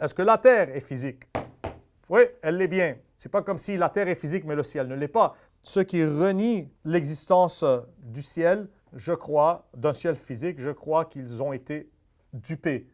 Est-ce que la terre est physique? Oui, elle l'est bien. Ce n'est pas comme si la terre est physique, mais le ciel ne l'est pas. Ceux qui renient l'existence du ciel, je crois, d'un ciel physique, je crois qu'ils ont été dupés.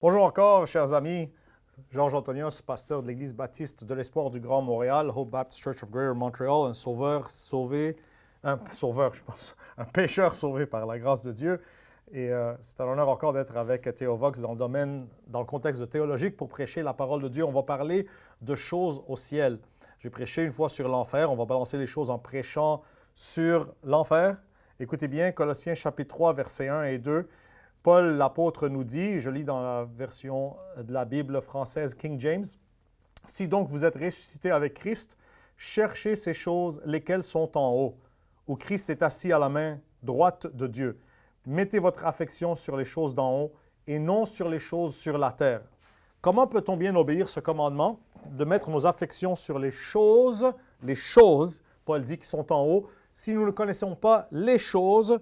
Bonjour encore, chers amis. Georges Antonios, pasteur de l'Église baptiste de l'Espoir du Grand Montréal, Hope Baptist Church of Greater Montreal, un pécheur sauvé par la grâce de Dieu. Et c'est un honneur encore d'être avec Théo Vox dans le contexte de théologique pour prêcher la parole de Dieu. On va parler de choses au ciel. J'ai prêché une fois sur l'enfer. On va balancer les choses en prêchant sur l'enfer. Écoutez bien, Colossiens chapitre 3, versets 1 et 2. Paul, l'apôtre, nous dit, je lis dans la version de la Bible française King James, « Si donc vous êtes ressuscités avec Christ, cherchez ces choses lesquelles sont en haut, où Christ est assis à la main droite de Dieu. Mettez votre affection sur les choses d'en haut et non sur les choses sur la terre. » Comment peut-on bien obéir ce commandement de mettre nos affections sur les choses, Paul dit, qui sont en haut, si nous ne connaissons pas les choses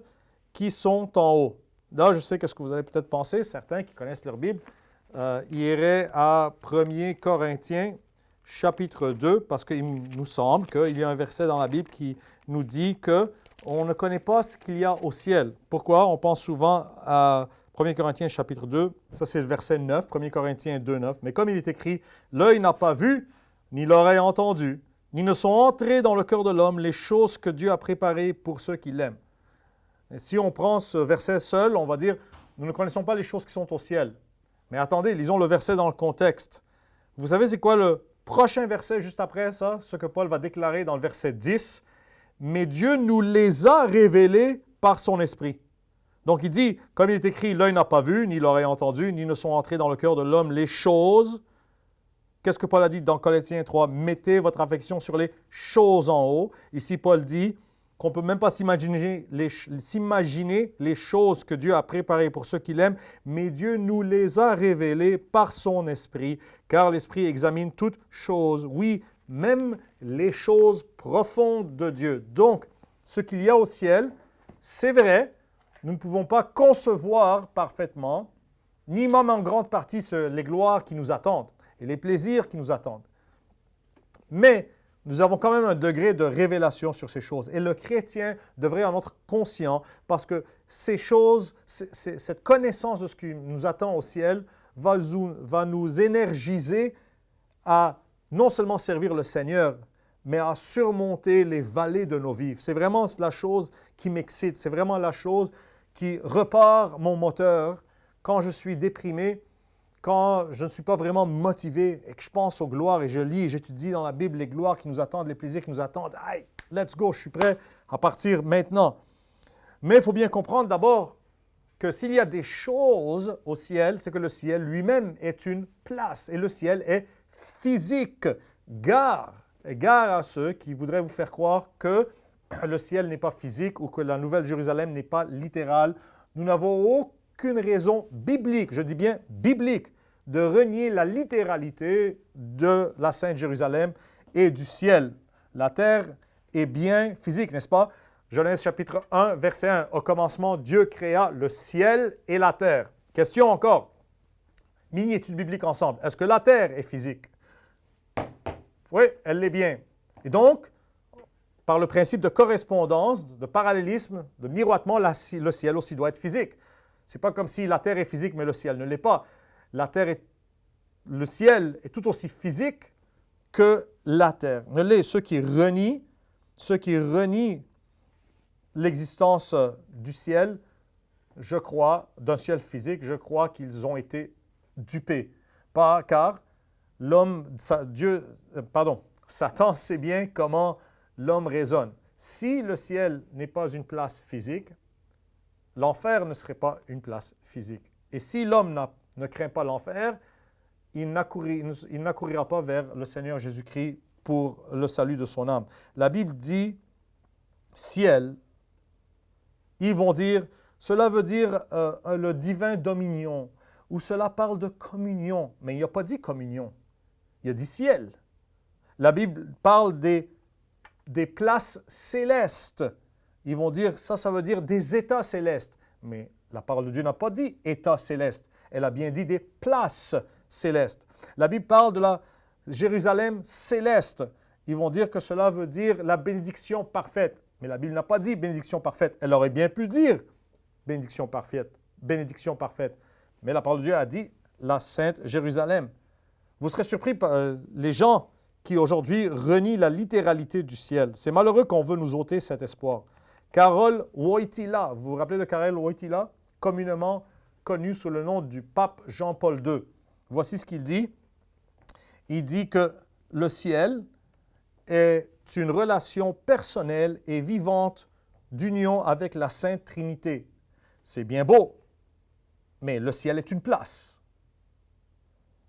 qui sont en haut? Là, je sais qu'est-ce que vous allez peut-être penser, certains qui connaissent leur Bible, iraient à 1 Corinthiens, chapitre 2, parce qu'il nous semble qu'il y a un verset dans la Bible qui nous dit qu'on ne connaît pas ce qu'il y a au ciel. Pourquoi? On pense souvent à 1 Corinthiens, chapitre 2, ça c'est le verset 9, 1 Corinthiens 2, 9. Mais comme il est écrit, « L'œil n'a pas vu, ni l'oreille entendu, ni ne sont entrées dans le cœur de l'homme les choses que Dieu a préparées pour ceux qui l'aiment. » Et si on prend ce verset seul, on va dire, nous ne connaissons pas les choses qui sont au ciel. Mais attendez, lisons le verset dans le contexte. Vous savez, c'est quoi le prochain verset juste après ça? Ce que Paul va déclarer dans le verset 10. « Mais Dieu nous les a révélés par son esprit. » Donc il dit, comme il est écrit, « L'œil n'a pas vu, ni l'oreille entendu, ni ne sont entrées dans le cœur de l'homme les choses. » Qu'est-ce que Paul a dit dans Colossiens 3? « Mettez votre affection sur les choses en haut. » Ici, Paul dit qu'on ne peut même pas s'imaginer les choses que Dieu a préparées pour ceux qui l'aiment, mais Dieu nous les a révélées par son Esprit, car l'Esprit examine toutes choses, oui, même les choses profondes de Dieu. Donc, ce qu'il y a au ciel, c'est vrai, nous ne pouvons pas concevoir parfaitement, ni même en grande partie les gloires qui nous attendent et les plaisirs qui nous attendent. Mais nous avons quand même un degré de révélation sur ces choses. Et le chrétien devrait en être conscient parce que ces choses, cette connaissance de ce qui nous attend au ciel va nous énergiser à non seulement servir le Seigneur, mais à surmonter les vallées de nos vies. C'est vraiment la chose qui m'excite. C'est vraiment la chose qui repart mon moteur quand je suis déprimé, quand je ne suis pas vraiment motivé et que je pense aux gloires et je lis et j'étudie dans la Bible les gloires qui nous attendent, les plaisirs qui nous attendent. Hey, let's go, je suis prêt à partir maintenant. Mais il faut bien comprendre d'abord que s'il y a des choses au ciel, c'est que le ciel lui-même est une place et le ciel est physique. Gare à ceux qui voudraient vous faire croire que le ciel n'est pas physique ou que la Nouvelle Jérusalem n'est pas littérale. Nous n'avons aucune raison biblique, je dis bien biblique, de renier la littéralité de la Sainte Jérusalem et du ciel. La terre est bien physique, n'est-ce pas? Genèse chapitre 1, verset 1. Au commencement, Dieu créa le ciel et la terre. Question encore. Mini-étude biblique ensemble. Est-ce que la terre est physique? Oui, elle l'est bien. Et donc, par le principe de correspondance, de parallélisme, de miroitement, le ciel aussi doit être physique. Ce n'est pas comme si la terre est physique, mais le ciel ne l'est pas. Le ciel est tout aussi physique que la terre. Ceux qui renient l'existence du ciel, je crois, d'un ciel physique, je crois qu'ils ont été dupés. Car Satan sait bien comment l'homme raisonne. Si le ciel n'est pas une place physique, l'enfer ne serait pas une place physique. Et si l'homme ne craint pas l'enfer, il n'accourira pas vers le Seigneur Jésus-Christ pour le salut de son âme. La Bible dit ciel. Ils vont dire, cela veut dire le divin dominion, ou cela parle de communion. Mais il n'a pas dit communion, il a dit ciel. La Bible parle des places célestes. Ils vont dire, ça veut dire des états célestes. Mais la parole de Dieu n'a pas dit état céleste. Elle a bien dit des places célestes. La Bible parle de la Jérusalem céleste. Ils vont dire que cela veut dire la bénédiction parfaite. Mais la Bible n'a pas dit bénédiction parfaite. Elle aurait bien pu dire bénédiction parfaite. Bénédiction parfaite. Mais la parole de Dieu a dit la sainte Jérusalem. Vous serez surpris par les gens qui aujourd'hui renient la littéralité du ciel. C'est malheureux qu'on veut nous ôter cet espoir. Karol Wojtyla, vous vous rappelez de Karol Wojtyla, communément connu sous le nom du pape Jean-Paul II. Voici ce qu'il dit. Il dit que le ciel est une relation personnelle et vivante d'union avec la Sainte Trinité. C'est bien beau, mais le ciel est une place.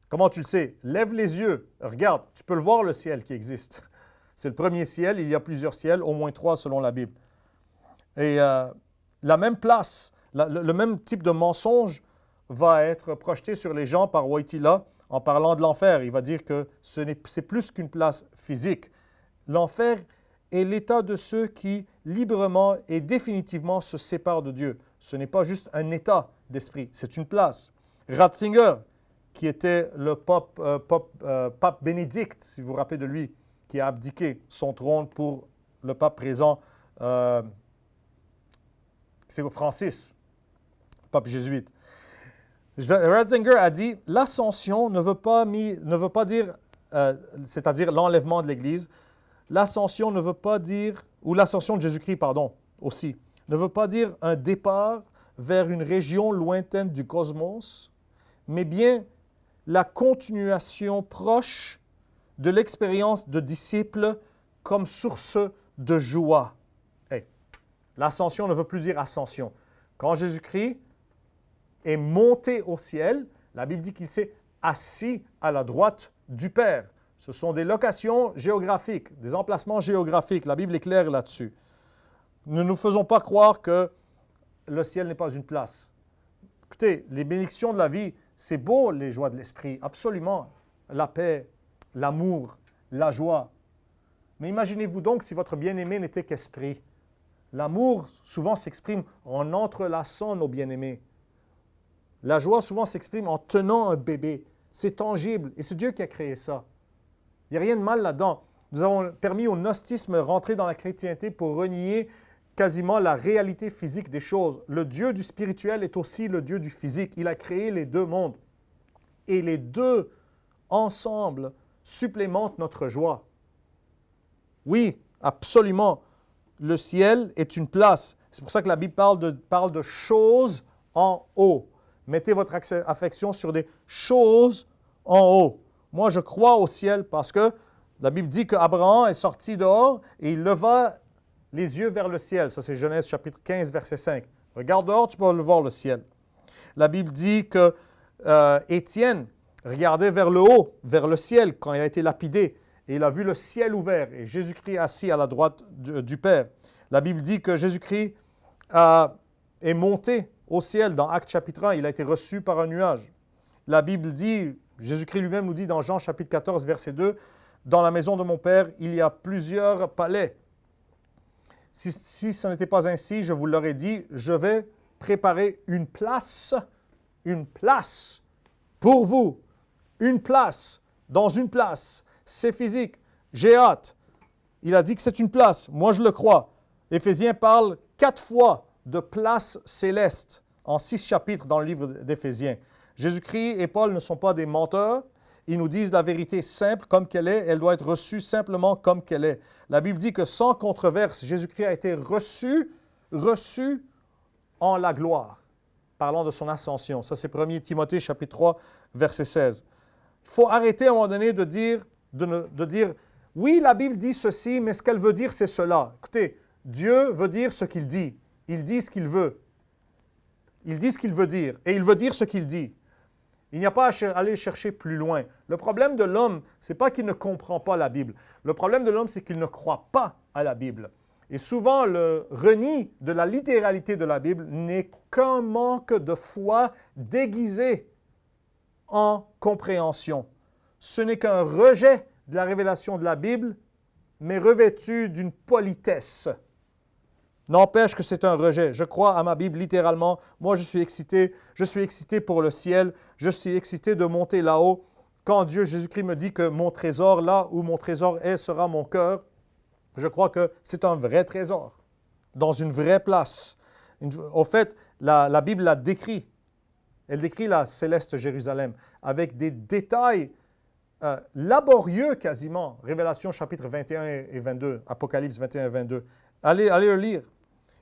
Comment tu le sais? Lève les yeux, regarde, tu peux le voir le ciel qui existe. C'est le premier ciel, il y a plusieurs ciels, au moins 3 selon la Bible. Et la même place, le même type de mensonge va être projeté sur les gens par Wojtyla en parlant de l'enfer. Il va dire que c'est plus qu'une place physique. L'enfer est l'état de ceux qui librement et définitivement se séparent de Dieu. Ce n'est pas juste un état d'esprit, c'est une place. Ratzinger, qui était le pape Bénédicte, si vous vous rappelez de lui, qui a abdiqué son trône pour le pape présent, c'est Francis, pape jésuite. Ratzinger a dit « L'ascension ne veut pas dire, c'est-à-dire l'enlèvement de l'Église, l'ascension ne veut pas dire, ou l'ascension de Jésus-Christ, pardon, aussi, ne veut pas dire un départ vers une région lointaine du cosmos, mais bien la continuation proche de l'expérience de disciples comme source de joie. » Hey, l'ascension ne veut plus dire ascension. Quand Jésus-Christ est monté au ciel, la Bible dit qu'il s'est assis à la droite du Père. Ce sont des locations géographiques, des emplacements géographiques. La Bible est claire là-dessus. Ne nous faisons pas croire que le ciel n'est pas une place. Écoutez, les bénédictions de la vie, c'est beau, les joies de l'esprit, absolument. La paix, l'amour, la joie. Mais imaginez-vous donc si votre bien-aimé n'était qu'esprit. L'amour souvent s'exprime en entrelaçant nos bien-aimés. La joie souvent s'exprime en tenant un bébé. C'est tangible et c'est Dieu qui a créé ça. Il n'y a rien de mal là-dedans. Nous avons permis au gnostisme de rentrer dans la chrétienté pour renier quasiment la réalité physique des choses. Le Dieu du spirituel est aussi le Dieu du physique. Il a créé les deux mondes. Et les deux, ensemble, supplémentent notre joie. Oui, absolument. Le ciel est une place. C'est pour ça que la Bible parle de choses en haut. Mettez votre affection sur des choses en haut. Moi, je crois au ciel parce que la Bible dit qu'Abraham est sorti dehors et il leva les yeux vers le ciel. Ça, c'est Genèse chapitre 15, verset 5. Regarde dehors, tu peux le voir, le ciel. La Bible dit que Étienne regardait vers le haut, vers le ciel, quand il a été lapidé. Et il a vu le ciel ouvert et Jésus-Christ assis à la droite du Père. La Bible dit que Jésus-Christ est monté au ciel dans Actes chapitre 1. Il a été reçu par un nuage. La Bible dit, Jésus-Christ lui-même nous dit dans Jean chapitre 14, verset 2, « Dans la maison de mon Père, il y a plusieurs palais. Si ce n'était pas ainsi, je vous l'aurais dit, je vais préparer une place pour vous. Une place, dans une place. C'est physique. J'ai hâte. » Il a dit que c'est une place. Moi, je le crois. Éphésiens parle 4 fois de place céleste en 6 chapitres dans le livre d'Éphésiens. Jésus-Christ et Paul ne sont pas des menteurs. Ils nous disent la vérité simple comme qu'elle est. Elle doit être reçue simplement comme qu'elle est. La Bible dit que sans controverse, Jésus-Christ a été reçu en la gloire, parlant de son ascension. Ça, c'est 1 Timothée chapitre 3, verset 16. Il faut arrêter à un moment donné de dire Oui, la Bible dit ceci, mais ce qu'elle veut dire, c'est cela. Écoutez, Dieu veut dire ce qu'il dit. Il dit ce qu'il veut. Il dit ce qu'il veut dire. Et il veut dire ce qu'il dit. Il n'y a pas à aller chercher plus loin. Le problème de l'homme, ce n'est pas qu'il ne comprend pas la Bible. Le problème de l'homme, c'est qu'il ne croit pas à la Bible. Et souvent, le reni de la littéralité de la Bible n'est qu'un manque de foi déguisé en compréhension. Ce n'est qu'un rejet de la révélation de la Bible, mais revêtu d'une politesse. N'empêche que c'est un rejet. Je crois à ma Bible littéralement. Moi, je suis excité pour le ciel. Je suis excité de monter là-haut. Quand Dieu, Jésus-Christ, me dit que mon trésor, là où mon trésor est, sera mon cœur, je crois que c'est un vrai trésor, dans une vraie place. Au fait, la Bible la décrit. Elle décrit la céleste Jérusalem avec des détails laborieux quasiment. Révélation chapitre 21 et 22, Apocalypse 21 et 22. Allez le lire.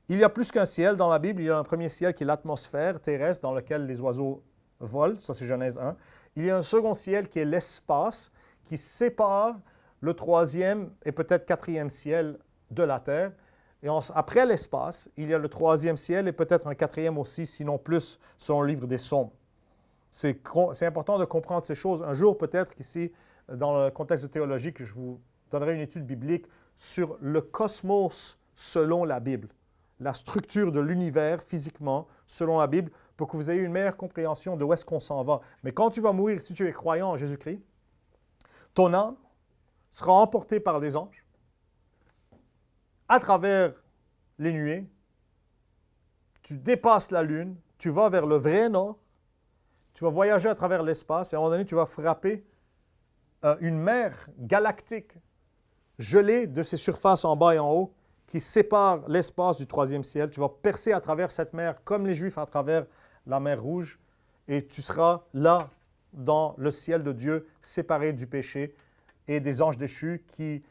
Il y a plus qu'un ciel dans la Bible. Il y a un premier ciel qui est l'atmosphère terrestre dans lequel les oiseaux volent. Ça, c'est Genèse 1. Il y a un second ciel qui est l'espace qui sépare le troisième et peut-être quatrième ciel de la terre. Et après l'espace, il y a le troisième ciel et peut-être un quatrième aussi, sinon plus, selon le livre des Psaumes. C'est important de comprendre ces choses. Un jour, peut-être qu'ici, dans le contexte théologique, je vous donnerai une étude biblique sur le cosmos selon la Bible, la structure de l'univers physiquement selon la Bible, pour que vous ayez une meilleure compréhension de où est-ce qu'on s'en va. Mais quand tu vas mourir, si tu es croyant en Jésus-Christ, ton âme sera emportée par des anges à travers les nuées. Tu dépasses la lune, tu vas vers le vrai nord, tu vas voyager à travers l'espace et à un moment donné, tu vas frapper une mer galactique gelée de ses surfaces en bas et en haut qui sépare l'espace du troisième ciel. Tu vas percer à travers cette mer comme les Juifs à travers la mer Rouge et tu seras là dans le ciel de Dieu, séparé du péché et des anges déchus qui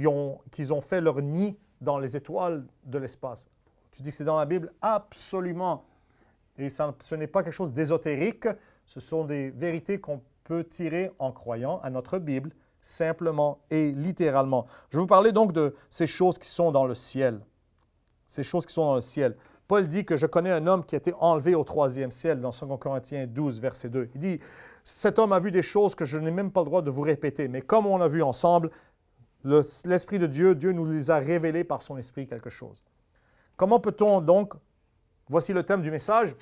ont fait leur nid dans les étoiles de l'espace. Tu dis que c'est dans la Bible? Absolument. Et ce n'est pas quelque chose d'ésotérique, ce sont des vérités qu'on peut tirer en croyant à notre Bible, simplement et littéralement. Je vais vous parler donc de ces choses qui sont dans le ciel. Ces choses qui sont dans le ciel. Paul dit que je connais un homme qui a été enlevé au troisième ciel dans 2 Corinthiens 12, verset 2. Il dit, cet homme a vu des choses que je n'ai même pas le droit de vous répéter, mais comme on a vu ensemble, l'Esprit de Dieu, Dieu nous les a révélés par son Esprit quelque chose. Comment peut-on donc, voici le thème du message,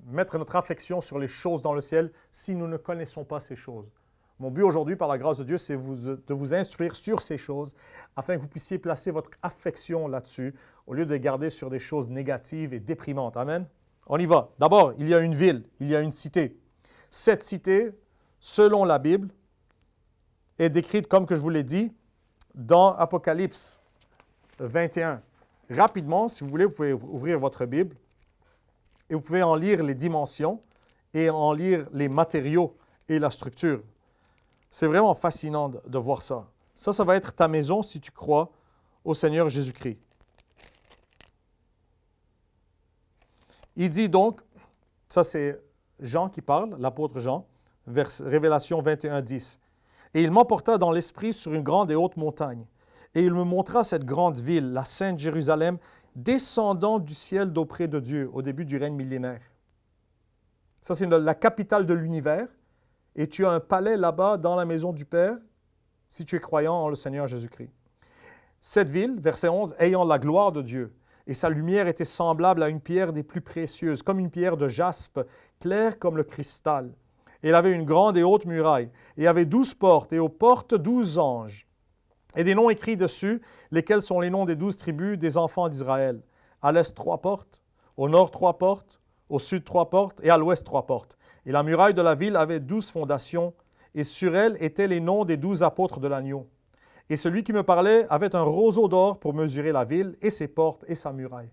mettre notre affection sur les choses dans le ciel si nous ne connaissons pas ces choses? Mon but aujourd'hui, par la grâce de Dieu, c'est de vous instruire sur ces choses afin que vous puissiez placer votre affection là-dessus au lieu de garder sur des choses négatives et déprimantes. Amen? On y va. D'abord, il y a une ville, il y a une cité. Cette cité, selon la Bible, est décrite, comme que je vous l'ai dit, dans Apocalypse 21. Rapidement, si vous voulez, vous pouvez ouvrir votre Bible et vous pouvez en lire les dimensions et en lire les matériaux et la structure. C'est vraiment fascinant de voir ça. Ça va être ta maison si tu crois au Seigneur Jésus-Christ. Il dit donc, ça c'est Jean qui parle, l'apôtre Jean, Révélation 21, 10. « Et il m'emporta dans l'esprit sur une grande et haute montagne. Et il me montra cette grande ville, la Sainte Jérusalem, descendant du ciel d'auprès de Dieu au début du règne millénaire. » Ça c'est la capitale de l'univers. Et tu as un palais là-bas dans la maison du Père, si tu es croyant en le Seigneur Jésus-Christ. Cette ville, verset 11, ayant la gloire de Dieu, et sa lumière était semblable à une pierre des plus précieuses, comme une pierre de jaspe, claire comme le cristal. Et elle avait une grande et haute muraille, et avait 12 portes, et aux portes 12 anges, et des noms écrits dessus, lesquels sont les noms des 12 tribus des enfants d'Israël. À l'est 3 portes, au nord 3 portes, au sud 3 portes, et à l'ouest 3 portes. Et la muraille de la ville avait 12 fondations, et sur elle étaient les noms des 12 apôtres de l'agneau. Et celui qui me parlait avait un roseau d'or pour mesurer la ville, et ses portes, et sa muraille.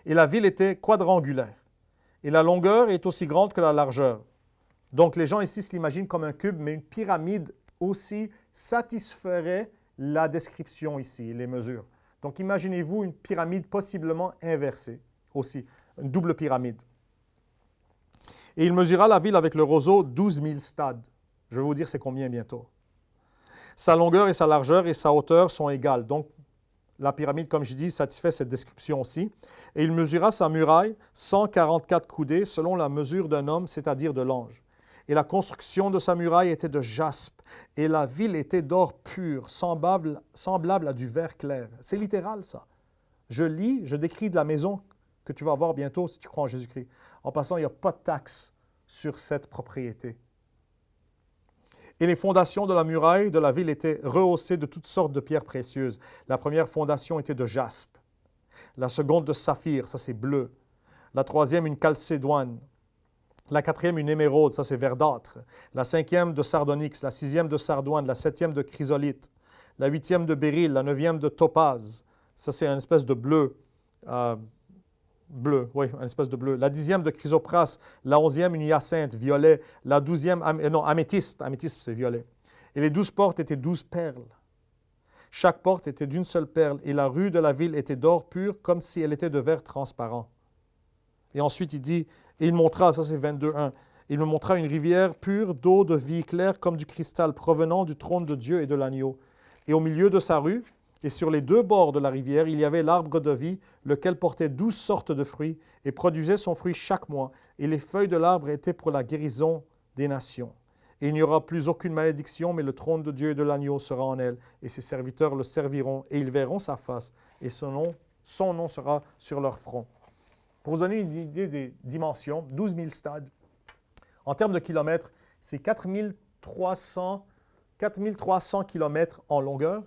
Et la ville était quadrangulaire, et la longueur est aussi grande que la largeur. Donc les gens ici se l'imaginent comme un cube, mais une pyramide aussi satisferait la description ici, les mesures. Donc imaginez-vous une pyramide possiblement inversée aussi, une double pyramide. Et il mesura la ville avec le roseau 12 000 stades. Je vais vous dire c'est combien bientôt. Sa longueur et sa largeur et sa hauteur sont égales. Donc, la pyramide, comme je dis, satisfait cette description aussi. Et il mesura sa muraille 144 coudées selon la mesure d'un homme, c'est-à-dire de l'ange. Et la construction de sa muraille était de jaspe, et la ville était d'or pur, semblable à du verre clair. C'est littéral, ça. Je décris de la maison que tu vas avoir bientôt si tu crois en Jésus-Christ. En passant, il n'y a pas de taxe sur cette propriété. Et les fondations de la muraille de la ville étaient rehaussées de toutes sortes de pierres précieuses. La première fondation était de jaspe, la seconde de saphir, ça c'est bleu, la troisième une chalcédoine, la quatrième une émeraude, ça c'est verdâtre, la cinquième de sardonyx, la sixième de sardoine, la septième de chrysolite, la huitième de béryl, la neuvième de topaze, ça c'est une espèce de bleu, une espèce de bleu, la dixième de chrysoprase, la onzième une hyacinthe, violet, la douzième, améthyste c'est violet. Et les 12 portes étaient 12 perles. Chaque porte était d'une seule perle, et la rue de la ville était d'or pur, comme si elle était de verre transparent. Et ensuite il dit, et il montra, ça c'est 22.1, il me montra une rivière pure d'eau de vie claire comme du cristal provenant du trône de Dieu et de l'agneau. Et au milieu de sa rue, et sur les deux bords de la rivière, il y avait l'arbre de vie, lequel portait 12 sortes de fruits et produisait son fruit chaque mois. Et les feuilles de l'arbre étaient pour la guérison des nations. Et il n'y aura plus aucune malédiction, mais le trône de Dieu et de l'agneau sera en elle. Et ses serviteurs le serviront, et ils verront sa face, et son nom sera sur leur front. Pour vous donner une idée des dimensions, 12 000 stades. En termes de kilomètres, c'est 4300 km en longueur,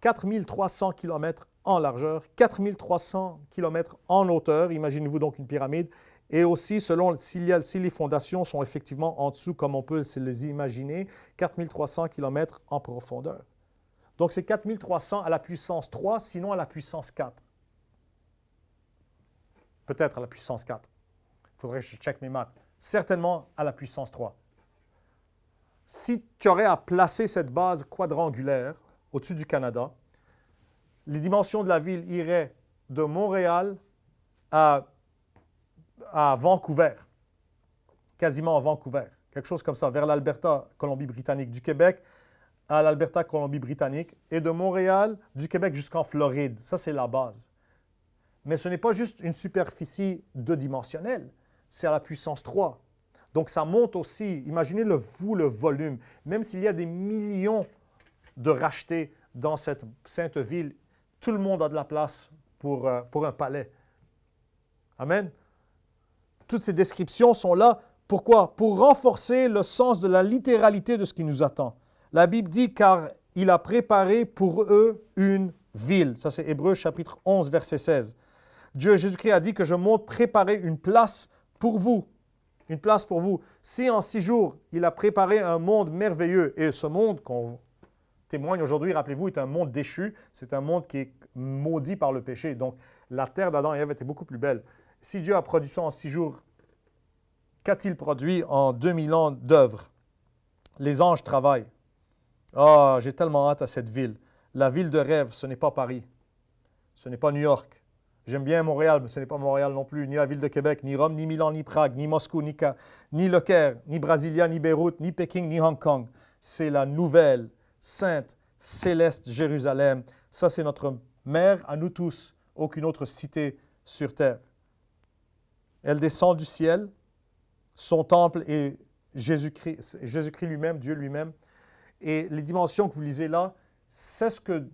4300 km en largeur, 4300 km en hauteur. Imaginez-vous donc une pyramide. Et aussi, selon si les fondations sont effectivement en dessous, comme on peut se les imaginer, 4300 km en profondeur. Donc, c'est 4300 à la puissance 3, sinon à la puissance 4. Peut-être à la puissance 4. Il faudrait que je check mes maths. Certainement à la puissance 3. Si tu aurais à placer cette base quadrangulaire au-dessus du Canada, les dimensions de la ville iraient de Montréal à Vancouver, quasiment à Vancouver, quelque chose comme ça, vers l'Alberta, Colombie-Britannique, du Québec à l'Alberta, Colombie-Britannique, et de Montréal, du Québec jusqu'en Floride. Ça, c'est la base. Mais ce n'est pas juste une superficie deux-dimensionnelle, c'est à la puissance 3. Donc, ça monte aussi. Imaginez le volume. Même s'il y a des millions de rachetés dans cette sainte ville, tout le monde a de la place pour un palais. Amen. Toutes ces descriptions sont là. Pourquoi? Pour renforcer le sens de la littéralité de ce qui nous attend. La Bible dit « car il a préparé pour eux une ville ». Ça, c'est Hébreux chapitre 11, verset 16. Dieu, Jésus-Christ a dit que je monte préparer une place pour vous. Une place pour vous. Si en 6 jours, il a préparé un monde merveilleux, et ce monde qu'on témoigne aujourd'hui, rappelez-vous, est un monde déchu. C'est un monde qui est maudit par le péché. Donc, la terre d'Adam et Ève était beaucoup plus belle. Si Dieu a produit ça en 6 jours, qu'a-t-il produit en 2000 ans d'œuvre? Les anges travaillent. Ah, j'ai tellement hâte à cette ville. La ville de rêve, ce n'est pas Paris. Ce n'est pas New York. J'aime bien Montréal, mais ce n'est pas Montréal non plus, ni la ville de Québec, ni Rome, ni Milan, ni Prague, ni Moscou, ni Le Caire, ni Brasilia, ni Beyrouth, ni Pékin, ni Hong Kong. C'est la nouvelle, sainte, céleste Jérusalem. Ça, c'est notre mère à nous tous. Aucune autre cité sur terre. Elle descend du ciel. Son temple est Jésus-Christ lui-même, Dieu lui-même. Et les dimensions que vous lisez là, c'est ce que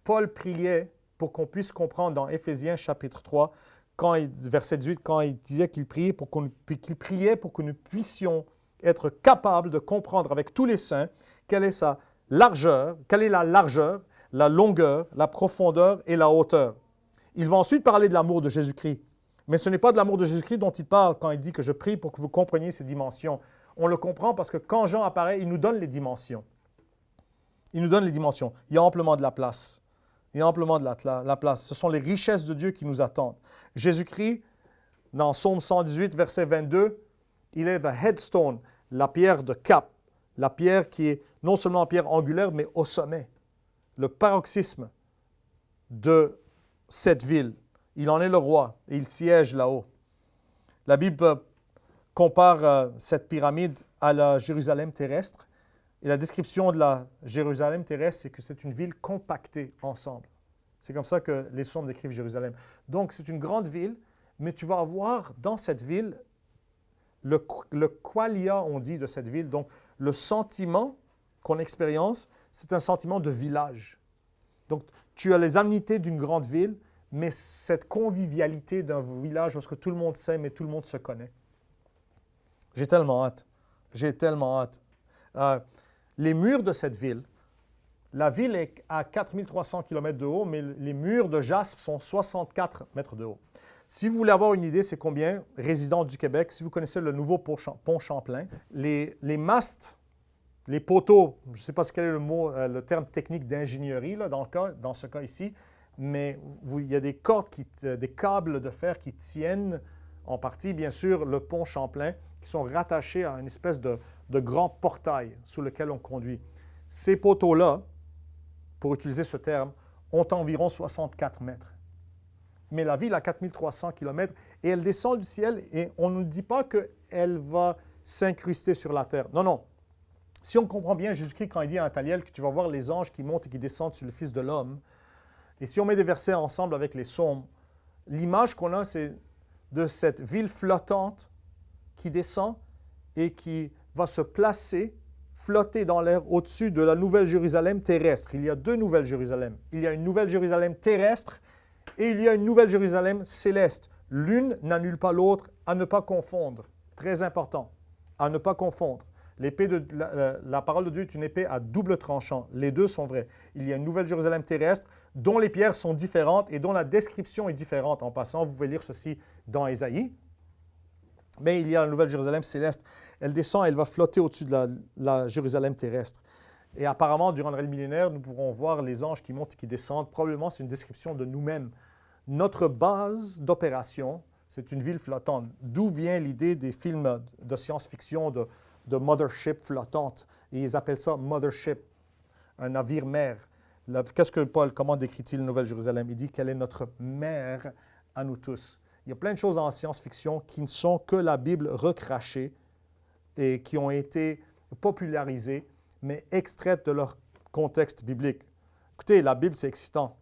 Paul priait pour qu'on puisse comprendre dans Éphésiens chapitre 3, verset 18, quand il disait qu'il priait pour que nous puissions être capables de comprendre avec tous les saints quelle est la largeur, la longueur, la profondeur et la hauteur. Il va ensuite parler de l'amour de Jésus-Christ. Mais ce n'est pas de l'amour de Jésus-Christ dont il parle quand il dit que je prie pour que vous compreniez ces dimensions. On le comprend parce que quand Jean apparaît, il nous donne les dimensions. Il nous donne les dimensions. Il y a amplement de la place. Il y a amplement de la place. Ce sont les richesses de Dieu qui nous attendent. Jésus-Christ, dans Psaume 118, verset 22, il est the headstone, la pierre de cap, la pierre qui est non seulement en pierre angulaire, mais au sommet. Le paroxysme de cette ville. Il en est le roi et il siège là-haut. La Bible compare cette pyramide à la Jérusalem terrestre Et la description de la Jérusalem terrestre, c'est que c'est une ville compactée ensemble. C'est comme ça que les psaumes décrivent Jérusalem. Donc, c'est une grande ville, mais tu vas avoir dans cette ville le qualia, on dit, de cette ville. Donc, le sentiment qu'on expérience, c'est un sentiment de village. Donc, tu as les amenités d'une grande ville, mais cette convivialité d'un village parce que tout le monde s'aime et tout le monde se connaît. J'ai tellement hâte. J'ai tellement hâte. Les murs de cette ville, la ville est à 4300 km de haut, mais les murs de jaspe sont 64 mètres de haut. Si vous voulez avoir une idée, c'est combien, résident du Québec, si vous connaissez le nouveau pont Champlain, les mastes, les poteaux, je ne sais pas quel est le terme technique d'ingénierie là, dans ce cas ici, mais il y a des cordes, des câbles de fer qui tiennent en partie, bien sûr, le pont Champlain, qui sont rattachés à une espèce de grand portail sous lequel on conduit. Ces poteaux-là, pour utiliser ce terme, ont environ 64 mètres. Mais la ville a 4300 km et elle descend du ciel et on ne dit pas qu'elle va s'incruster sur la terre. Non, non. Si on comprend bien Jésus-Christ quand il dit à Nathanaël que tu vas voir les anges qui montent et qui descendent sur le Fils de l'homme, et si on met des versets ensemble avec les psaumes, l'image qu'on a, c'est de cette ville flottante qui descend et qui va se placer, flotter dans l'air au-dessus de la Nouvelle Jérusalem terrestre. Il y a deux Nouvelles Jérusalem. Il y a une Nouvelle Jérusalem terrestre et il y a une Nouvelle Jérusalem céleste. L'une n'annule pas l'autre, à ne pas confondre. Très important, à ne pas confondre. La parole de Dieu est une épée à double tranchant. Les deux sont vrais. Il y a une Nouvelle Jérusalem terrestre dont les pierres sont différentes et dont la description est différente. En passant, vous pouvez lire ceci dans Ésaïe. Mais il y a la Nouvelle Jérusalem céleste. Elle descend, elle va flotter au-dessus de la Jérusalem terrestre. Et apparemment, durant le règne millénaire, nous pourrons voir les anges qui montent et qui descendent. Probablement, c'est une description de nous-mêmes. Notre base d'opération, c'est une ville flottante. D'où vient l'idée des films de science-fiction de mothership flottante? Et ils appellent ça mothership, un navire-mère. Qu'est-ce que Paul, comment décrit-il la Nouvelle Jérusalem? Il dit qu'elle est notre mère à nous tous. Il y a plein de choses en science-fiction qui ne sont que la Bible recrachée et qui ont été popularisées, mais extraites de leur contexte biblique. Écoutez, la Bible, c'est excitant.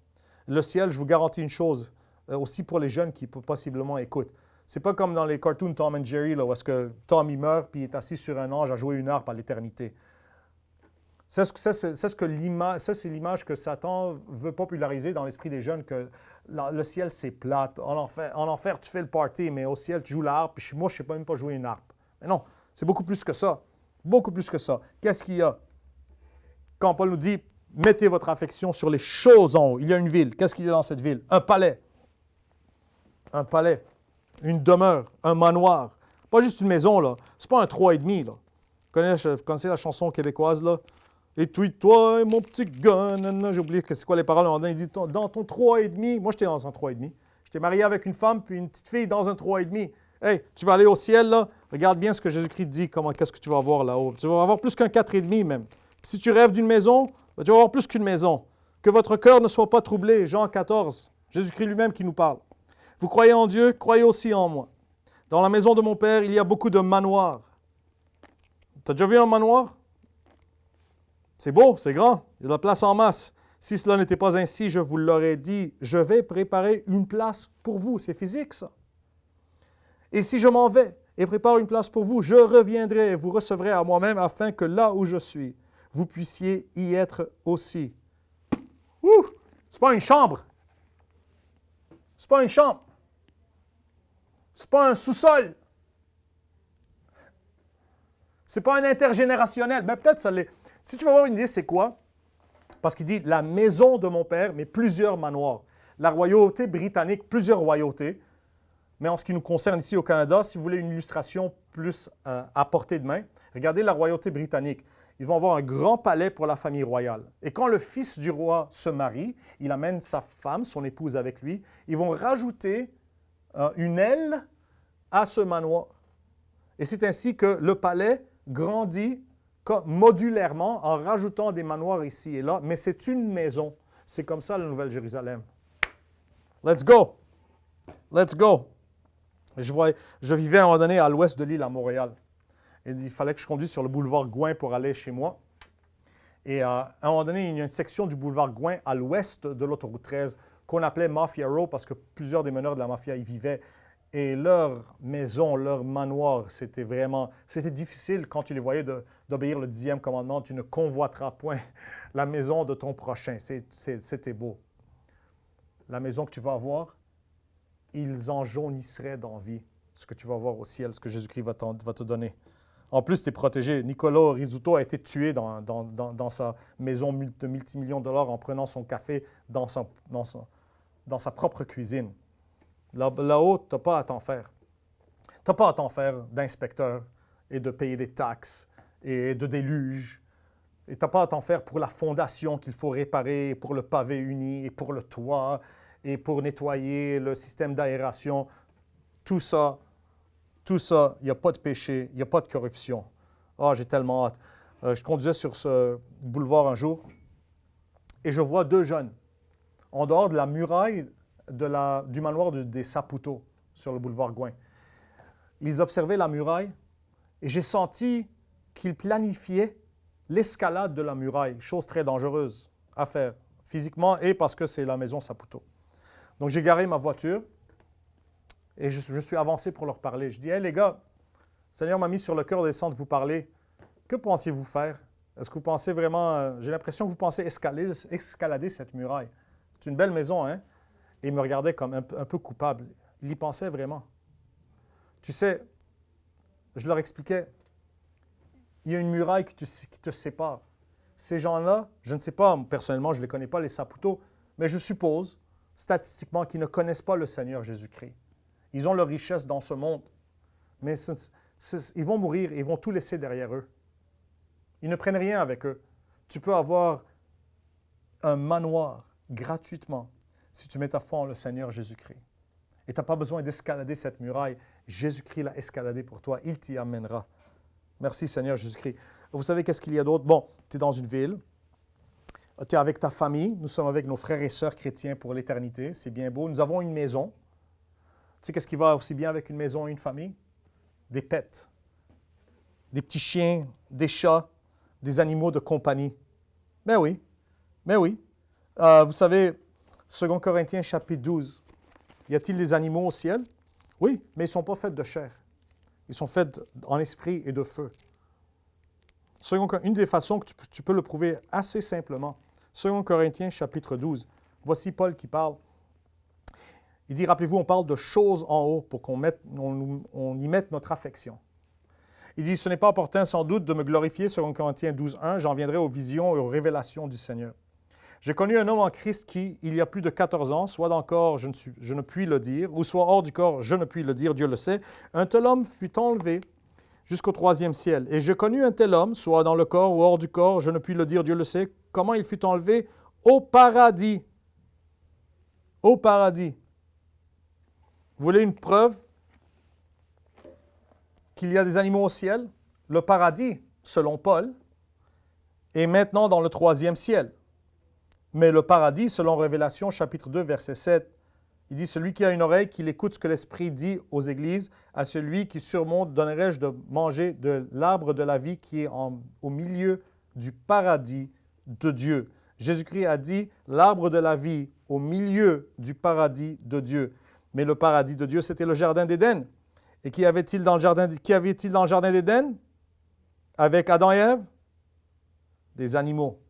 Le ciel, je vous garantis une chose, aussi pour les jeunes qui possiblement écoutent. C'est pas comme dans les cartoons Tom and Jerry, là, où est-ce que Tom il meurt puis il est assis sur un ange à jouer une harpe à l'éternité. C'est l'image que Satan veut populariser dans l'esprit des jeunes, que le ciel, c'est plate. En enfer, tu fais le party, mais au ciel, tu joues la harpe, puis moi, je ne sais même pas jouer une harpe. Mais non, c'est beaucoup plus que ça. Beaucoup plus que ça. Qu'est-ce qu'il y a? Quand Paul nous dit, mettez votre affection sur les choses en haut. Il y a une ville. Qu'est-ce qu'il y a dans cette ville? Un palais. Un palais. Une demeure. Un manoir. Pas juste une maison, là. C'est pas un 3,5, là. Vous connaissez la chanson québécoise, là? Et toi, mon petit gars, j'ai oublié c'est quoi les paroles. Il dit, dans ton 3,5, moi j'étais dans un 3,5. J'étais marié avec une femme puis une petite fille dans un 3,5. Hey, tu vas aller au ciel, là, regarde bien ce que Jésus-Christ dit, qu'est-ce que tu vas avoir là-haut. Tu vas avoir plus qu'un 4,5 même. Puis si tu rêves d'une maison, tu vas avoir plus qu'une maison. Que votre cœur ne soit pas troublé, Jean 14, Jésus-Christ lui-même qui nous parle. Vous croyez en Dieu, croyez aussi en moi. Dans la maison de mon Père, il y a beaucoup de manoirs. Tu as déjà vu un manoir? C'est beau, c'est grand, il y a de la place en masse. Si cela n'était pas ainsi, je vous l'aurais dit, je vais préparer une place pour vous. C'est physique, ça. Et si je m'en vais et prépare une place pour vous, je reviendrai et vous recevrez à moi-même afin que là où je suis, vous puissiez y être aussi. Ouh! C'est pas une chambre. C'est pas une chambre. C'est pas un sous-sol. C'est pas un intergénérationnel. Mais peut-être ça l'est. Si tu veux avoir une idée, c'est quoi? Parce qu'il dit la maison de mon père, mais plusieurs manoirs. La royauté britannique, plusieurs royautés. Mais en ce qui nous concerne ici au Canada, si vous voulez une illustration plus à portée de main, regardez la royauté britannique. Ils vont avoir un grand palais pour la famille royale. Et quand le fils du roi se marie, il amène sa femme, son épouse avec lui. Ils vont rajouter une aile à ce manoir. Et c'est ainsi que le palais grandit modulairement en rajoutant des manoirs ici et là, mais c'est une maison. C'est comme ça la Nouvelle Jérusalem. Let's go! Let's go! Je vivais à un moment donné à l'ouest de l'île à Montréal. Et il fallait que je conduise sur le boulevard Gouin pour aller chez moi. Et à un moment donné, il y a une section du boulevard Gouin à l'ouest de l'autoroute 13 qu'on appelait Mafia Row parce que plusieurs des meneurs de la mafia y vivaient. Et leur maison, leur manoir, c'était difficile quand tu les voyais d'obéir le 10e commandement. Tu ne convoiteras point la maison de ton prochain. C'était beau. La maison que tu vas avoir, ils en jaunisseraient d'envie ce que tu vas voir au ciel, ce que Jésus-Christ va te donner. En plus, tu es protégé. Nicolas Rizzuto a été tué dans sa maison de multimillions de dollars en prenant son café dans sa propre cuisine. Là-haut, tu n'as pas à t'en faire. Tu n'as pas à t'en faire d'inspecteur et de payer des taxes et de déluge. Et tu n'as pas à t'en faire pour la fondation qu'il faut réparer, pour le pavé uni et pour le toit et pour nettoyer le système d'aération. Tout ça, il n'y a pas de péché, il n'y a pas de corruption. Ah, j'ai tellement hâte. Je conduisais sur ce boulevard un jour et je vois deux jeunes en dehors de la muraille du manoir des Saputo sur le boulevard Gouin. Ils observaient la muraille et j'ai senti qu'ils planifiaient l'escalade de la muraille, chose très dangereuse à faire physiquement et parce que c'est la maison Saputo. Donc j'ai garé ma voiture et je suis avancé pour leur parler. Je dis, « Hey les gars, le Seigneur m'a mis sur le cœur de descendre vous parler. Que pensiez-vous faire? Est-ce que vous pensez vraiment... j'ai l'impression que vous pensez escalader cette muraille. C'est une belle maison, hein? » Et ils me regardaient comme un peu coupable. Ils y pensaient vraiment. Tu sais, je leur expliquais, il y a une muraille qui te sépare. Ces gens-là, je ne sais pas, personnellement, je ne les connais pas, les Saputo, mais je suppose, statistiquement, qu'ils ne connaissent pas le Seigneur Jésus-Christ. Ils ont leur richesse dans ce monde, mais ils vont mourir et ils vont tout laisser derrière eux. Ils ne prennent rien avec eux. Tu peux avoir un manoir gratuitement si tu mets ta foi en le Seigneur Jésus-Christ. Et tu n'as pas besoin d'escalader cette muraille. Jésus-Christ l'a escaladée pour toi. Il t'y amènera. Merci Seigneur Jésus-Christ. Vous savez qu'est-ce qu'il y a d'autre? Bon, tu es dans une ville. Tu es avec ta famille. Nous sommes avec nos frères et sœurs chrétiens pour l'éternité. C'est bien beau. Nous avons une maison. Tu sais qu'est-ce qui va aussi bien avec une maison et une famille? Des pets. Des petits chiens, des chats, des animaux de compagnie. Mais oui. Vous savez, 2 Corinthiens chapitre 12, y a-t-il des animaux au ciel? Oui, mais ils ne sont pas faits de chair. Ils sont faits en esprit et de feu. Une des façons que tu peux le prouver assez simplement, 2 Corinthiens chapitre 12, voici Paul qui parle. Il dit, rappelez-vous, on parle de choses en haut pour qu'on y mette notre affection. Il dit, ce n'est pas opportun sans doute de me glorifier, 2 Corinthiens 12, 1, j'en viendrai aux visions et aux révélations du Seigneur. J'ai connu un homme en Christ qui, il y a plus de 14 ans, soit dans le corps, je ne puis le dire, ou soit hors du corps, je ne puis le dire, Dieu le sait, un tel homme fut enlevé jusqu'au 3e ciel. Et j'ai connu un tel homme, soit dans le corps ou hors du corps, je ne puis le dire, Dieu le sait, comment il fut enlevé au paradis. Au paradis. Vous voulez une preuve qu'il y a des animaux au ciel? Le paradis, selon Paul, est maintenant dans le 3e ciel. Mais le paradis, selon Révélation, chapitre 2, verset 7, il dit, « Celui qui a une oreille, qu'il écoute ce que l'Esprit dit aux églises, à celui qui surmonte, donnerai-je de manger de l'arbre de la vie qui est au milieu du paradis de Dieu. » Jésus-Christ a dit, l'arbre de la vie au milieu du paradis de Dieu. Mais le paradis de Dieu, c'était le jardin d'Éden. Et qui avait-il dans le jardin d'Éden? Avec Adam et Ève? Des animaux.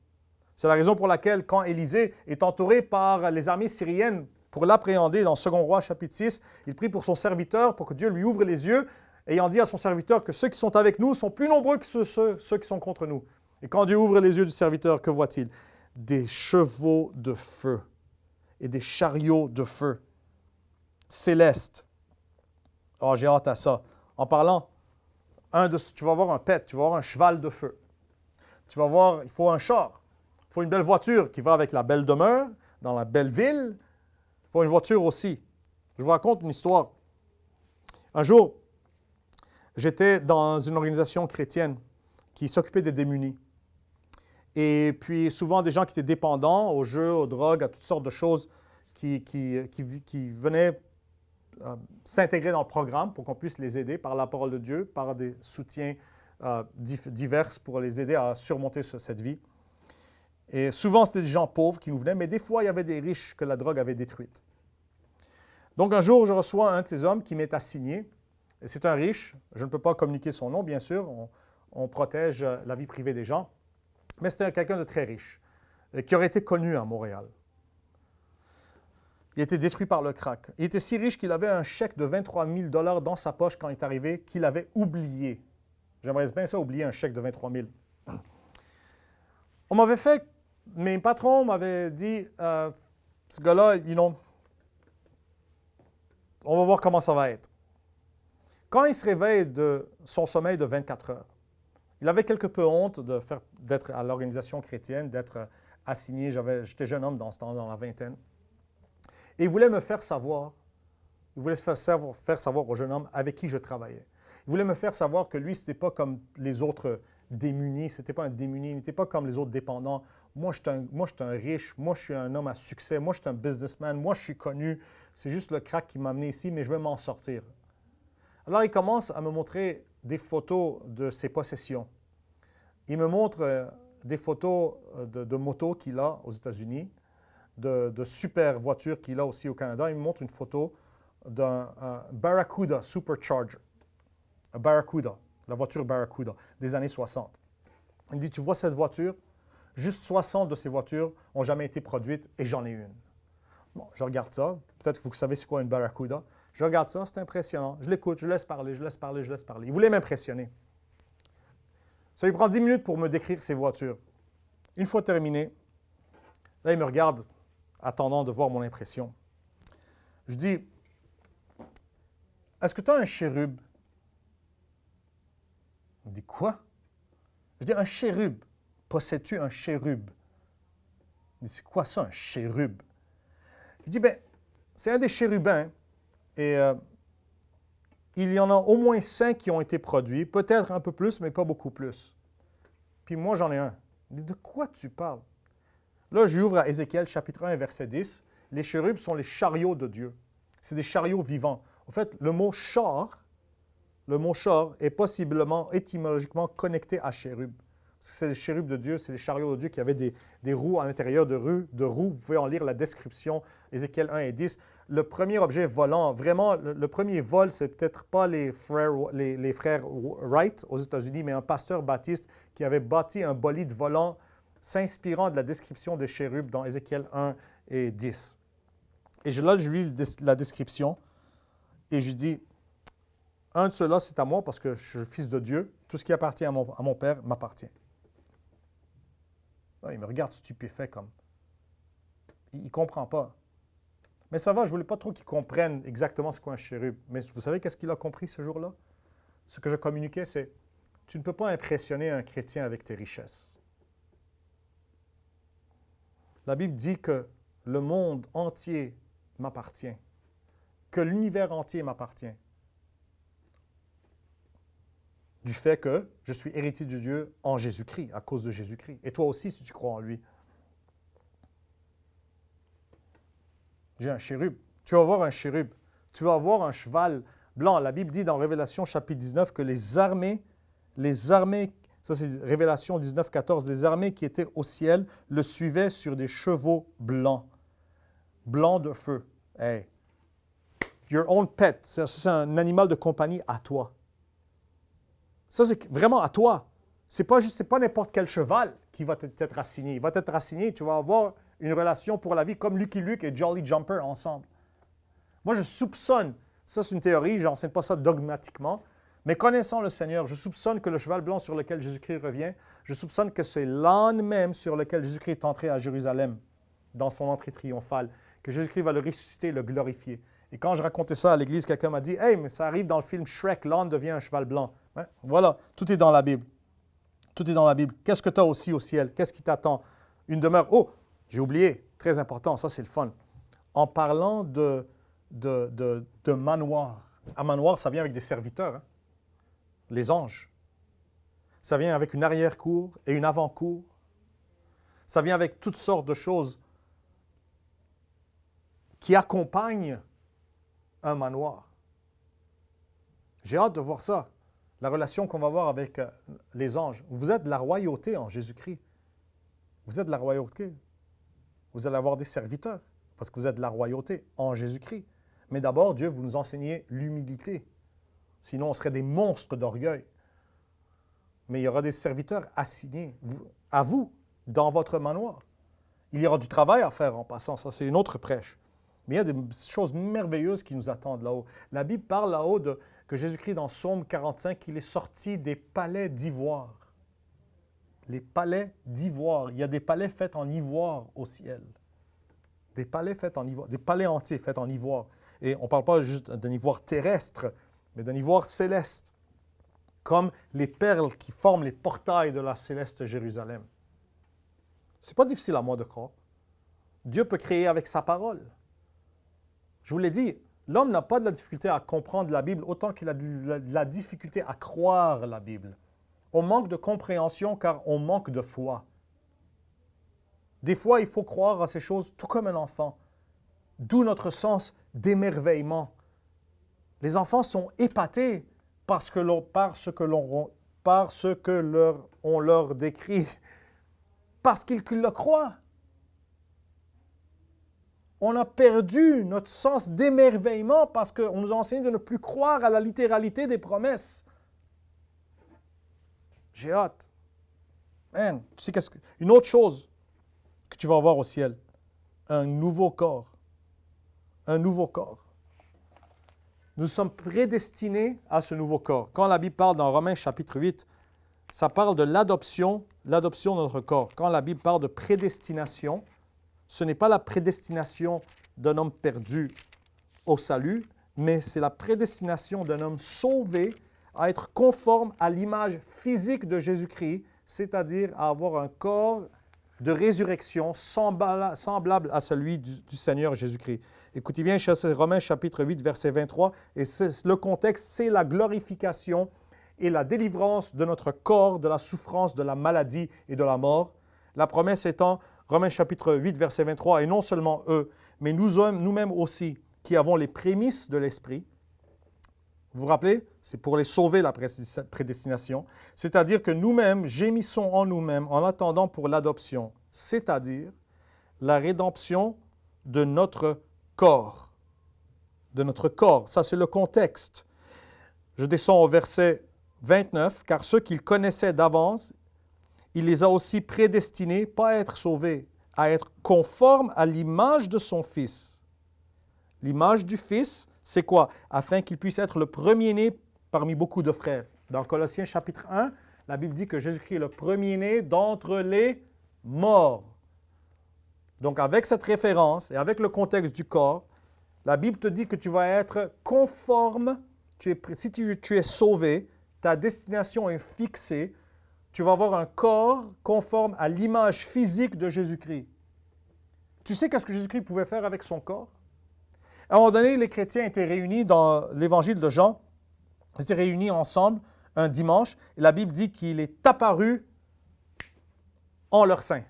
C'est la raison pour laquelle, quand Élisée est entouré par les armées syriennes pour l'appréhender dans 2 Rois chapitre 6, il prie pour son serviteur, pour que Dieu lui ouvre les yeux, ayant dit à son serviteur que ceux qui sont avec nous sont plus nombreux que ceux qui sont contre nous. Et quand Dieu ouvre les yeux du serviteur, que voit-il? Des chevaux de feu et des chariots de feu célestes. Oh, j'ai hâte à ça. En parlant, tu vas voir un pet, tu vas voir un cheval de feu. Tu vas voir, il faut un char. Il faut une belle voiture qui va avec la belle demeure, dans la belle ville. Il faut une voiture aussi. Je vous raconte une histoire. Un jour, j'étais dans une organisation chrétienne qui s'occupait des démunis. Et puis, souvent, des gens qui étaient dépendants aux jeux, aux drogues, à toutes sortes de choses qui venaient s'intégrer dans le programme pour qu'on puisse les aider par la parole de Dieu, par des soutiens divers pour les aider à surmonter cette vie. Et souvent, c'était des gens pauvres qui nous venaient, mais des fois, il y avait des riches que la drogue avait détruites. Donc, un jour, je reçois un de ces hommes qui m'est assigné. C'est un riche. Je ne peux pas communiquer son nom, bien sûr. On protège la vie privée des gens. Mais c'était quelqu'un de très riche, qui aurait été connu à Montréal. Il a été détruit par le crack. Il était si riche qu'il avait un chèque de 23 000 $ dans sa poche quand il est arrivé, qu'il avait oublié. J'aimerais bien ça, oublier un chèque de 23 000. On m'avait fait, mes patrons m'avaient dit, ce gars-là, on va voir comment ça va être. Quand il se réveille de son sommeil de 24 heures, il avait quelque peu honte d'être à l'organisation chrétienne, d'être assigné. J'étais jeune homme dans ce temps, dans la vingtaine. Et il voulait me faire savoir, il voulait faire savoir au jeune homme avec qui je travaillais. Il voulait me faire savoir que lui, ce n'était pas comme les autres démunis, ce n'était pas un démuni, il n'était pas comme les autres dépendants. Moi, je suis un riche, moi, je suis un homme à succès, moi, je suis un businessman, moi, je suis connu. C'est juste le crack qui m'a amené ici, mais je vais m'en sortir. Alors, il commence à me montrer des photos de ses possessions. Il me montre des photos de motos qu'il a aux États-Unis, de super voitures qu'il a aussi au Canada. Il me montre une photo d'un Barracuda Supercharger. Un Barracuda, la voiture Barracuda des années 60. Il me dit, tu vois cette voiture? Juste 60 de ces voitures n'ont jamais été produites et j'en ai une. Bon, je regarde ça. Peut-être que vous savez c'est quoi une Barracuda. Je regarde ça, c'est impressionnant. Je l'écoute, je laisse parler. Il voulait m'impressionner. Ça lui prend 10 minutes pour me décrire ses voitures. Une fois terminé, là, il me regarde, attendant de voir mon impression. Je dis, est-ce que tu as un chérub? Il me dit, quoi? Je dis, un chérub. Possèdes-tu un chérub? Il me dit, c'est quoi ça, un chérub? Je dis, bien, c'est un des chérubins. Et il y en a au moins 5 qui ont été produits, peut-être un peu plus, mais pas beaucoup plus. Puis moi, j'en ai un. Il dit, de quoi tu parles? Là, j'ouvre à Ézéchiel, chapitre 1, verset 10. Les chérubs sont les chariots de Dieu. C'est des chariots vivants. En fait, le mot char est possiblement étymologiquement connecté à chérub. C'est les chérubs de Dieu, c'est les chariots de Dieu qui avaient des roues à l'intérieur de roues. Vous pouvez en lire la description, Ézéchiel 1 et 10. Le premier objet volant, vraiment, le premier vol, c'est peut-être pas les frères Wright aux États-Unis, mais un pasteur baptiste qui avait bâti un bolide volant s'inspirant de la description des chérubs dans Ézéchiel 1 et 10. Et là, je lis la description et je dis, un de ceux-là, c'est à moi parce que je suis fils de Dieu. Tout ce qui appartient à mon Père m'appartient. Là, il me regarde stupéfait comme. Il ne comprend pas. Mais ça va, je ne voulais pas trop qu'il comprenne exactement ce qu'est un chérub. Mais vous savez qu'est-ce qu'il a compris ce jour-là? Ce que je communiquais, c'est, tu ne peux pas impressionner un chrétien avec tes richesses. La Bible dit que le monde entier m'appartient, que l'univers entier m'appartient. Du fait que je suis héritier de Dieu en Jésus-Christ, à cause de Jésus-Christ. Et toi aussi, si tu crois en lui. J'ai un chérub. Tu vas voir un chérub. Tu vas voir un cheval blanc. La Bible dit dans Révélation chapitre 19 que les armées, ça c'est Révélation 19, 14, les armées qui étaient au ciel le suivaient sur des chevaux blancs. Blancs de feu. Hey. Your own pet. C'est un animal de compagnie à toi. Ça, c'est vraiment à toi. Ce n'est pas n'importe quel cheval qui va t'être assigné. Il va t'être assigné, tu vas avoir une relation pour la vie comme Lucky Luke et Jolly Jumper ensemble. Moi, je soupçonne, ça c'est une théorie, je n'enseigne pas ça dogmatiquement, mais connaissant le Seigneur, je soupçonne que le cheval blanc sur lequel Jésus-Christ revient, je soupçonne que c'est l'âne même sur lequel Jésus-Christ est entré à Jérusalem, dans son entrée triomphale, que Jésus-Christ va le ressusciter et le glorifier. Et quand je racontais ça à l'église, quelqu'un m'a dit « Hey, mais ça arrive dans le film Shrek, l'âne devient un cheval blanc. Ouais, » Voilà, tout est dans la Bible. Tout est dans la Bible. Qu'est-ce que tu as aussi au ciel? Qu'est-ce qui t'attend? Une demeure. Oh, j'ai oublié, très important, ça c'est le fun. En parlant de manoir. Un manoir, ça vient avec des serviteurs, hein? Les anges. Ça vient avec une arrière-cour et une avant-cour. Ça vient avec toutes sortes de choses qui accompagnent un manoir. J'ai hâte de voir ça, la relation qu'on va avoir avec les anges. Vous êtes de la royauté en Jésus-Christ. Vous êtes de la royauté. Vous allez avoir des serviteurs parce que vous êtes de la royauté en Jésus-Christ. Mais d'abord, Dieu, vous nous enseignez l'humilité. Sinon, on serait des monstres d'orgueil. Mais il y aura des serviteurs assignés à vous, dans votre manoir. Il y aura du travail à faire en passant, ça c'est une autre prêche. Mais il y a des choses merveilleuses qui nous attendent là-haut. La Bible parle là-haut que Jésus-Christ, dans Psaume 45, il est sorti des palais d'ivoire. Les palais d'ivoire. Il y a des palais faits en ivoire au ciel. Des palais faits en ivoire, des palais entiers faits en ivoire. Et on ne parle pas juste d'un ivoire terrestre, mais d'un ivoire céleste, comme les perles qui forment les portails de la céleste Jérusalem. Ce n'est pas difficile à moi de croire. Dieu peut créer avec sa parole. Je vous l'ai dit, l'homme n'a pas de la difficulté à comprendre la Bible autant qu'il a de la difficulté à croire la Bible. On manque de compréhension car on manque de foi. Des fois, il faut croire à ces choses tout comme un enfant. D'où notre sens d'émerveillement. Les enfants sont épatés par ce que on leur décrit, parce qu'ils le croient. On a perdu notre sens d'émerveillement parce qu'on nous a enseigné de ne plus croire à la littéralité des promesses. J'ai hâte. Man, tu sais une autre chose que tu vas avoir au ciel, un nouveau corps. Un nouveau corps. Nous sommes prédestinés à ce nouveau corps. Quand la Bible parle dans Romains chapitre 8, ça parle de l'adoption de notre corps. Quand la Bible parle de prédestination, ce n'est pas la prédestination d'un homme perdu au salut, mais c'est la prédestination d'un homme sauvé à être conforme à l'image physique de Jésus-Christ, c'est-à-dire à avoir un corps de résurrection semblable à celui du Seigneur Jésus-Christ. Écoutez bien, Romains chapitre 8, verset 23, et le contexte, c'est la glorification et la délivrance de notre corps de la souffrance, de la maladie et de la mort. La promesse étant, Romains chapitre 8, verset 23, et non seulement eux, mais nous-mêmes aussi, qui avons les prémices de l'Esprit. Vous vous rappelez? C'est pour les sauver, la prédestination. C'est-à-dire que nous-mêmes gémissons en nous-mêmes en attendant pour l'adoption, c'est-à-dire la rédemption de notre corps. De notre corps. Ça, c'est le contexte. Je descends au verset 29. « Car ceux qu'il connaissait d'avance, il les a aussi prédestinés, pas à être sauvés, à être conformes à l'image de son Fils. » L'image du Fils, c'est quoi? Afin qu'il puisse être le premier-né parmi beaucoup de frères. Dans Colossiens chapitre 1, la Bible dit que Jésus-Christ est le premier-né d'entre les morts. Donc avec cette référence et avec le contexte du corps, la Bible te dit que tu vas être conforme, si tu es sauvé, ta destination est fixée, tu vas avoir un corps conforme à l'image physique de Jésus-Christ. Tu sais qu'est-ce que Jésus-Christ pouvait faire avec son corps? À un moment donné, les chrétiens étaient réunis dans l'évangile de Jean. Ils étaient réunis ensemble un dimanche. Et la Bible dit qu'il est apparu en leur sein.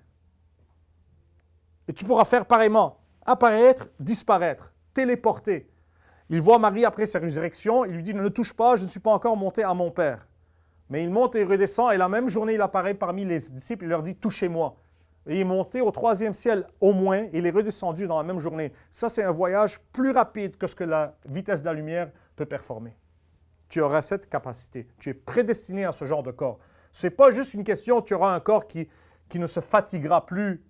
Et tu pourras faire pareillement. Apparaître, disparaître, téléporter. Il voit Marie après sa résurrection. Il lui dit, ne touche pas, je ne suis pas encore monté à mon Père. Mais il monte et redescend. Et la même journée, il apparaît parmi les disciples. Il leur dit, touchez-moi. Et il est monté au 3e ciel au moins, et il est redescendu dans la même journée. Ça, c'est un voyage plus rapide que ce que la vitesse de la lumière peut performer. Tu auras cette capacité. Tu es prédestiné à ce genre de corps. Ce n'est pas juste une question, tu auras un corps qui ne se fatiguera plus.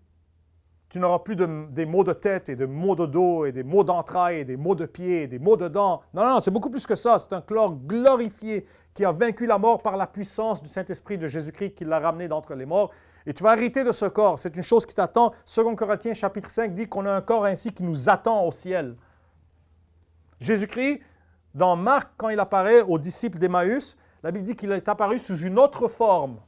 Tu n'auras plus des maux de tête et des maux de dos et des maux d'entrailles et des maux de pieds et des maux de dents. Non, non, c'est beaucoup plus que ça. C'est un corps glorifié qui a vaincu la mort par la puissance du Saint-Esprit de Jésus-Christ qui l'a ramené d'entre les morts. Et tu vas hériter de ce corps. C'est une chose qui t'attend. 2 Corinthiens chapitre 5 dit qu'on a un corps ainsi qui nous attend au ciel. Jésus-Christ, dans Marc, quand il apparaît aux disciples d'Emmaüs, la Bible dit qu'il est apparu sous une autre forme.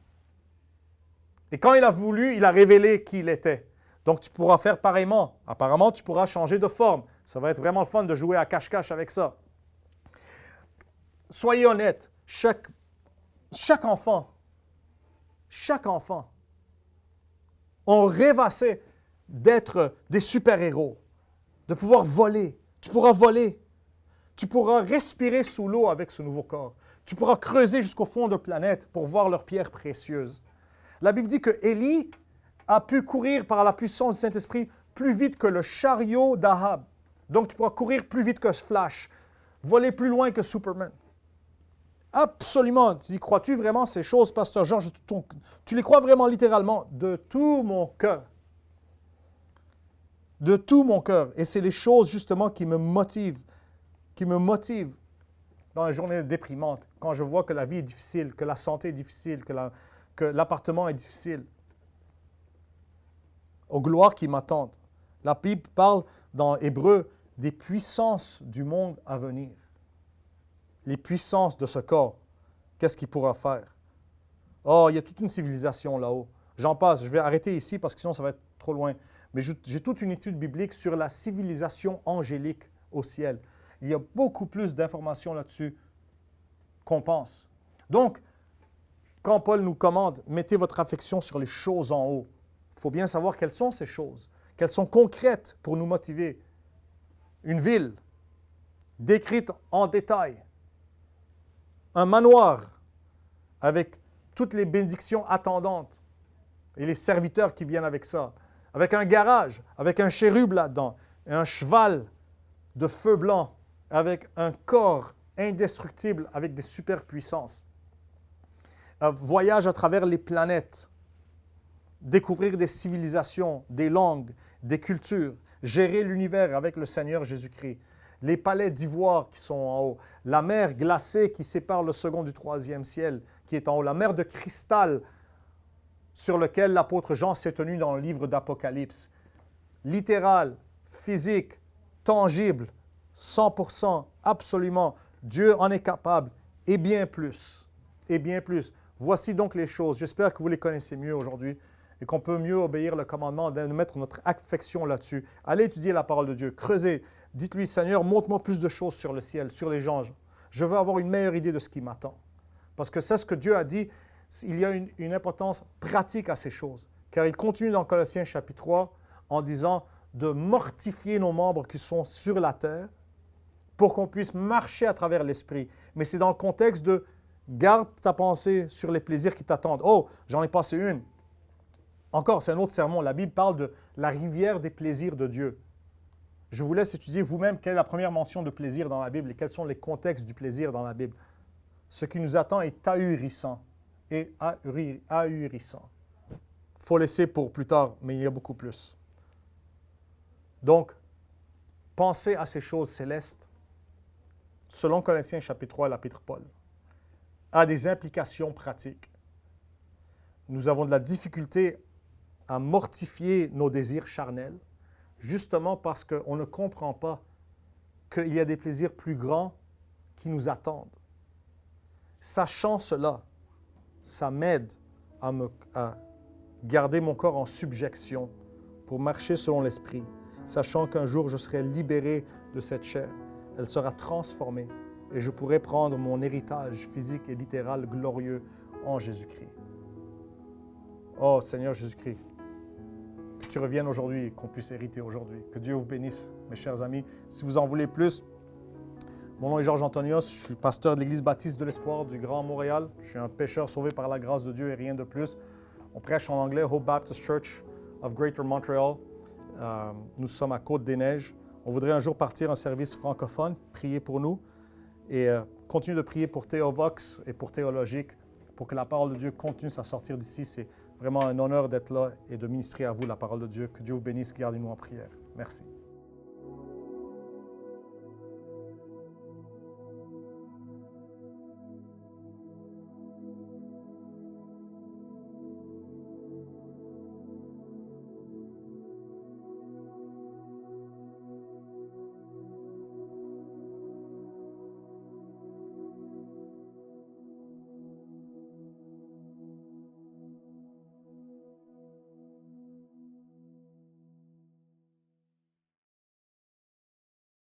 Et quand il a voulu, il a révélé qui il était. Donc tu pourras faire pareillement. Apparemment, tu pourras changer de forme. Ça va être vraiment le fun de jouer à cache-cache avec ça. Soyez honnêtes. Chaque enfant, on rêvassait d'être des super-héros, de pouvoir voler. Tu pourras voler. Tu pourras respirer sous l'eau avec ce nouveau corps. Tu pourras creuser jusqu'au fond de la planète pour voir leurs pierres précieuses. La Bible dit que Élie a pu courir par la puissance du Saint-Esprit plus vite que le chariot d'Ahab. Donc, tu pourras courir plus vite que Flash, voler plus loin que Superman. Absolument. Tu dis, crois-tu vraiment ces choses, Pasteur Georges? Tu les crois vraiment littéralement? De tout mon cœur. De tout mon cœur. Et c'est les choses justement qui me motivent dans les journées déprimantes, quand je vois que la vie est difficile, que la santé est difficile, que l'appartement est difficile. Aux gloires qui m'attendent. La Bible parle dans Hébreu des puissances du monde à venir. Les puissances de ce corps. Qu'est-ce qu'il pourra faire? Oh, il y a toute une civilisation là-haut. J'en passe. Je vais arrêter ici parce que sinon ça va être trop loin. Mais j'ai toute une étude biblique sur la civilisation angélique au ciel. Il y a beaucoup plus d'informations là-dessus qu'on pense. Donc, quand Paul nous commande, mettez votre affection sur les choses en haut, il faut bien savoir quelles sont ces choses, qu'elles sont concrètes pour nous motiver. Une ville décrite en détail, un manoir avec toutes les bénédictions attendantes et les serviteurs qui viennent avec ça, avec un garage, avec un chérub là-dedans, et un cheval de feu blanc, avec un corps indestructible, avec des superpuissances. Un voyage à travers les planètes, découvrir des civilisations, des langues, des cultures, gérer l'univers avec le Seigneur Jésus-Christ, les palais d'ivoire qui sont en haut, la mer glacée qui sépare le second du troisième ciel qui est en haut, la mer de cristal sur laquelle l'apôtre Jean s'est tenu dans le livre d'Apocalypse. Littéral, physique, tangible, 100%, absolument. Dieu en est capable et bien plus. Et bien plus. Voici donc les choses. J'espère que vous les connaissez mieux aujourd'hui et qu'on peut mieux obéir le commandement de mettre notre affection là-dessus. Allez étudier la parole de Dieu, creusez. Dites-lui, Seigneur, montre-moi plus de choses sur le ciel, sur les anges. Je veux avoir une meilleure idée de ce qui m'attend. Parce que c'est ce que Dieu a dit. Il y a une importance pratique à ces choses. Car il continue dans Colossiens chapitre 3 en disant de mortifier nos membres qui sont sur la terre pour qu'on puisse marcher à travers l'esprit. Mais c'est dans le contexte de garde ta pensée sur les plaisirs qui t'attendent. Oh, j'en ai passé une. Encore, c'est un autre sermon. La Bible parle de la rivière des plaisirs de Dieu. Je vous laisse étudier vous-même quelle est la première mention de plaisir dans la Bible et quels sont les contextes du plaisir dans la Bible. Ce qui nous attend est ahurissant et ahurissant. Il faut laisser pour plus tard, mais il y a beaucoup plus. Donc, pensez à ces choses célestes, selon Colossiens chapitre 3, l'apôtre Paul, a des implications pratiques. Nous avons de la difficulté à mortifier nos désirs charnels, justement parce qu'on ne comprend pas qu'il y a des plaisirs plus grands qui nous attendent. Sachant cela, ça m'aide à garder mon corps en subjection pour marcher selon l'Esprit, sachant qu'un jour je serai libéré de cette chair. Elle sera transformée et je pourrai prendre mon héritage physique et littéral glorieux en Jésus-Christ. Oh Seigneur Jésus-Christ, que tu reviennes aujourd'hui et qu'on puisse hériter aujourd'hui. Que Dieu vous bénisse, mes chers amis. Si vous en voulez plus, mon nom est Georges Antonios, je suis pasteur de l'Église baptiste de l'Espoir du Grand Montréal. Je suis un pécheur sauvé par la grâce de Dieu et rien de plus. On prêche en anglais, Hope Baptist Church of Greater Montreal. Nous sommes à Côte-des-Neiges. On voudrait un jour partir en service francophone, prier pour nous et continuer de prier pour Théovox et pour Théologique, pour que la parole de Dieu continue à sortir d'ici. C'est vraiment un honneur d'être là et de ministrer à vous la parole de Dieu. Que Dieu vous bénisse, gardez-nous en prière. Merci.